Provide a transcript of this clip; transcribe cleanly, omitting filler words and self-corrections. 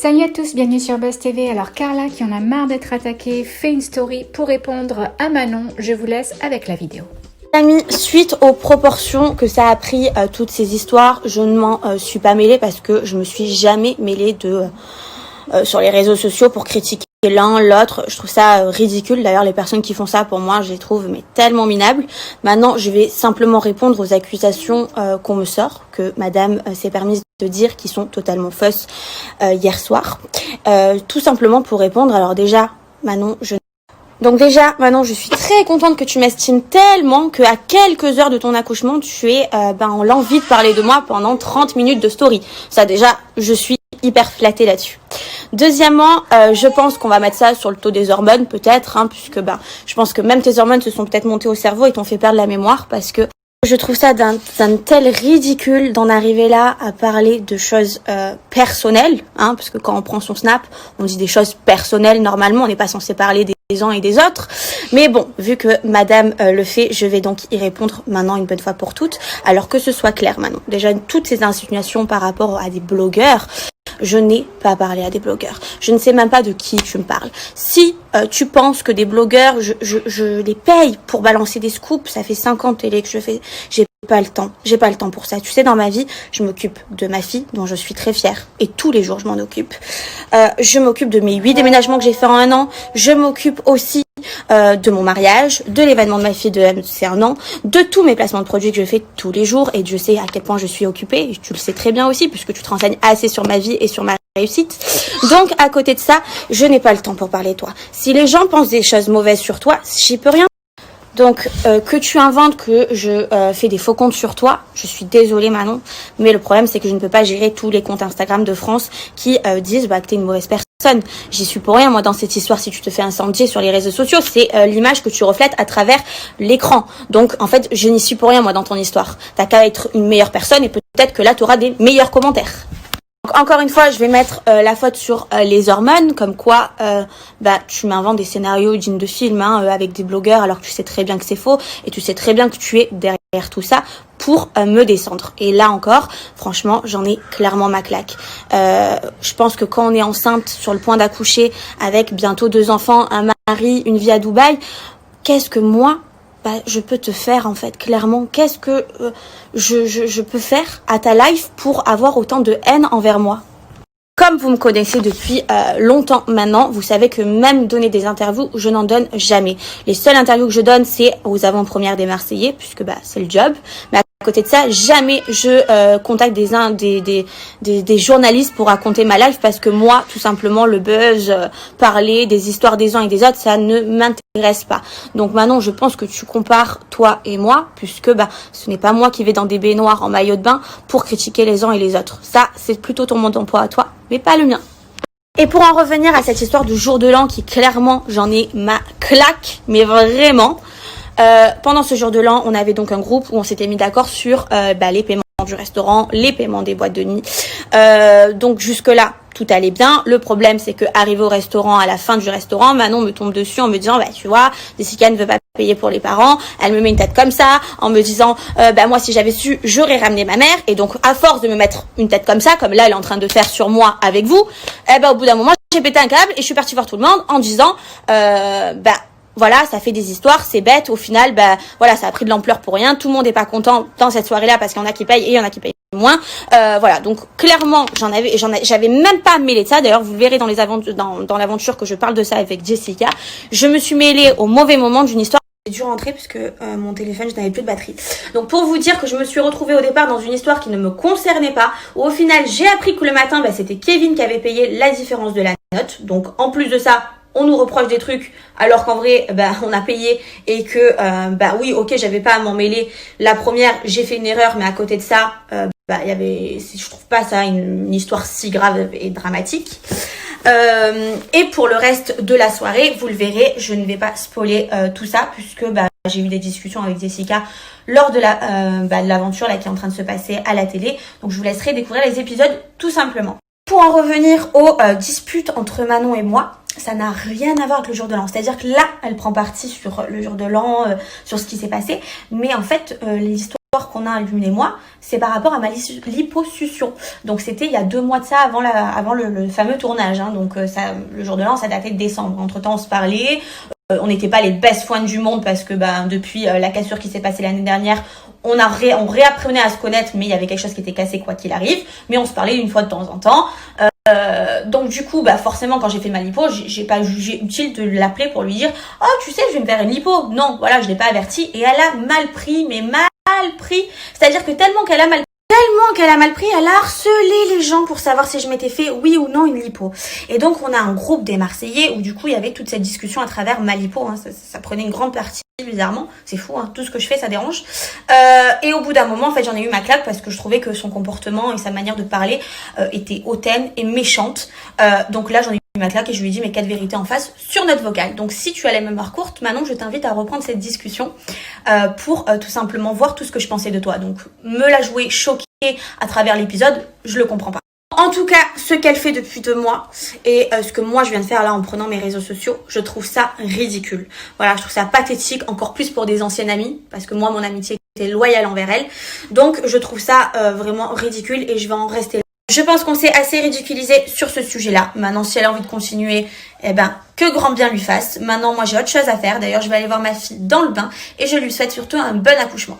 Salut à tous, bienvenue sur Buzz TV. Alors Carla, qui en a marre d'être attaquée, fait une story pour répondre à Manon. Je vous laisse avec la vidéo. Amis, suite aux proportions que ça a pris toutes ces histoires, je ne m'en suis pas mêlée parce que je me suis jamais mêlée sur les réseaux sociaux pour critiquer l'un, l'autre. Je trouve ça ridicule. D'ailleurs, les personnes qui font ça, pour moi, je les trouve mais tellement minables. Maintenant, je vais simplement répondre aux accusations qu'on me sort, que madame s'est permise de dire, qui sont totalement fausses hier soir. Tout simplement pour répondre. Alors déjà, Manon, Manon, je suis très contente que tu m'estimes tellement qu'à quelques heures de ton accouchement, tu es en l'envie de parler de moi pendant 30 minutes de story. Ça déjà, je suis hyper flattée là-dessus. Deuxièmement, je pense qu'on va mettre ça sur le taux des hormones, peut-être, puisque je pense que même tes hormones se sont peut-être montées au cerveau et t'ont fait perdre la mémoire, parce que je trouve ça d'un tel ridicule d'en arriver là à parler de choses personnelles, parce que quand on prend son snap, on dit des choses personnelles normalement, on n'est pas censé parler des uns et des autres. Mais bon, vu que madame le fait, je vais donc y répondre maintenant une bonne fois pour toutes. Alors que ce soit clair, Manon. Déjà, toutes ces insinuations par rapport à des blogueurs, je n'ai pas parlé à des blogueurs. Je ne sais même pas de qui tu me parles. Si tu penses que des blogueurs, je les paye pour balancer des scoops, ça fait 50 télé que je fais, j'ai pas le temps. J'ai pas le temps pour ça. Tu sais, dans ma vie, je m'occupe de ma fille, dont je suis très fière. Et tous les jours, je m'en occupe. Je m'occupe de mes 8 déménagements que j'ai fait en un an. Je m'occupe aussi de mon mariage, de l'événement de ma fille c'est un an, de tous mes placements de produits que je fais tous les jours. Et Dieu sait à quel point je suis occupée. Et tu le sais très bien aussi, puisque tu te renseignes assez sur ma vie et sur ma réussite. Donc, à côté de ça, je n'ai pas le temps pour parler de toi. Si les gens pensent des choses mauvaises sur toi, j'y peux rien. Donc, que tu inventes que je fais des faux comptes sur toi, je suis désolée Manon, mais le problème c'est que je ne peux pas gérer tous les comptes Instagram de France qui disent que t'es une mauvaise personne. J'y suis pour rien moi dans cette histoire. Si tu te fais incendier sur les réseaux sociaux, c'est l'image que tu reflètes à travers l'écran. Donc en fait, je n'y suis pour rien moi dans ton histoire. T'as qu'à être une meilleure personne et peut-être que là tu auras des meilleurs commentaires. Donc, encore une fois, je vais mettre la faute sur les hormones, comme quoi tu m'inventes des scénarios dignes de film avec des blogueurs alors que tu sais très bien que c'est faux et tu sais très bien que tu es derrière tout ça pour me descendre. Et là encore, franchement, j'en ai clairement ma claque. Je pense que quand on est enceinte, sur le point d'accoucher, avec bientôt 2 enfants, un mari, une vie à Dubaï, qu'est-ce que moi je peux te faire en fait, clairement. Qu'est-ce que je peux faire à ta life pour avoir autant de haine envers moi? Comme vous me connaissez depuis longtemps maintenant, vous savez que même donner des interviews, je n'en donne jamais. Les seules interviews que je donne, c'est aux avant-premières des Marseillais, puisque c'est le job. Mais à côté de ça, jamais je contacte des journalistes pour raconter ma life, parce que moi, tout simplement, le buzz, parler des histoires des uns et des autres, ça ne m'intéresse pas. Donc maintenant, je pense que tu compares toi et moi, puisque ce n'est pas moi qui vais dans des baignoires en maillot de bain pour critiquer les uns et les autres. Ça, c'est plutôt ton mode d'emploi à toi, mais pas le mien. Et pour en revenir à cette histoire du jour de l'an, qui clairement, j'en ai ma claque, mais vraiment. Pendant ce jour de l'an, on avait donc un groupe où on s'était mis d'accord sur les paiements du restaurant, les paiements des boîtes de nuit. Donc jusque là, tout allait bien. Le problème, c'est que arrivé au restaurant, à la fin du restaurant, Manon me tombe dessus en me disant, tu vois, Jessica ne veut pas payer pour les parents. Elle me met une tête comme ça, en me disant, moi, si j'avais su, j'aurais ramené ma mère. Et donc, à force de me mettre une tête comme ça, comme là, elle est en train de faire sur moi avec vous, au bout d'un moment, j'ai pété un câble et je suis partie voir tout le monde en disant, voilà, ça fait des histoires, c'est bête. Au final, ça a pris de l'ampleur pour rien. Tout le monde n'est pas content dans cette soirée-là parce qu'il y en a qui payent et il y en a qui payent moins. Donc clairement, j'avais même pas mêlé de ça. D'ailleurs, vous le verrez dans l'aventure que je parle de ça avec Jessica. Je me suis mêlée au mauvais moment d'une histoire. J'ai dû rentrer puisque mon téléphone, je n'avais plus de batterie. Donc pour vous dire que je me suis retrouvée au départ dans une histoire qui ne me concernait pas, où au final, j'ai appris que le matin, c'était Kevin qui avait payé la différence de la note. Donc en plus de ça, on nous reproche des trucs alors qu'en vrai on a payé et que oui, ok, j'avais pas à m'en mêler. La première, j'ai fait une erreur, mais à côté de ça je trouve pas ça une histoire si grave et dramatique. Et pour le reste de la soirée, vous le verrez, je ne vais pas spoiler tout ça, puisque j'ai eu des discussions avec Jessica lors de l'aventure qui est en train de se passer à la télé. Donc je vous laisserai découvrir les épisodes tout simplement. Pour en revenir aux disputes entre Manon et moi, ça n'a rien à voir avec le jour de l'an. C'est-à-dire que là, elle prend parti sur le jour de l'an, sur ce qui s'est passé. Mais en fait, l'histoire qu'on a l'une et moi, c'est par rapport à ma liposuction. Donc c'était il y a 2 mois de ça avant le fameux tournage. Hein. Donc ça, le jour de l'an, ça datait de décembre. Entre temps, on se parlait. On n'était pas les best friends du monde parce que depuis la cassure qui s'est passée l'année dernière, on réapprenait à se connaître, mais il y avait quelque chose qui était cassé quoi qu'il arrive. Mais on se parlait une fois de temps en temps. Donc du coup, forcément, quand j'ai fait ma lipo, j'ai pas jugé utile de l'appeler pour lui dire « Oh, tu sais, je vais me faire une lipo ». Non, voilà, je l'ai pas averti et elle a mal pris, mais mal pris. C'est-à-dire que tellement qu'elle a mal pris, elle a harcelé les gens pour savoir si je m'étais fait oui ou non une lipo. Et donc on a un groupe des Marseillais où du coup il y avait toute cette discussion à travers ma lipo. Hein. Ça prenait une grande partie bizarrement. C'est fou, hein. Tout ce que je fais ça dérange. Et au bout d'un moment en fait j'en ai eu ma claque parce que je trouvais que son comportement et sa manière de parler était hautaine et méchante. Donc là j'en ai eu ma claque et je lui ai dit mes 4 vérités en face sur notre vocale. Donc si tu as la mémoire courte, Manon, je t'invite à reprendre cette discussion pour tout simplement voir tout ce que je pensais de toi. Donc me la jouer choquée à travers l'épisode, je le comprends pas. En tout cas, ce qu'elle fait depuis 2 mois et ce que moi je viens de faire là en prenant mes réseaux sociaux, je trouve ça ridicule. Voilà, je trouve ça pathétique, encore plus pour des anciennes amies, parce que moi mon amitié était loyale envers elle. Donc je trouve ça vraiment ridicule et je vais en rester là. Je pense qu'on s'est assez ridiculisé sur ce sujet-là. Maintenant, si elle a envie de continuer, que grand bien lui fasse. Maintenant, moi j'ai autre chose à faire. D'ailleurs, je vais aller voir ma fille dans le bain et je lui souhaite surtout un bon accouchement.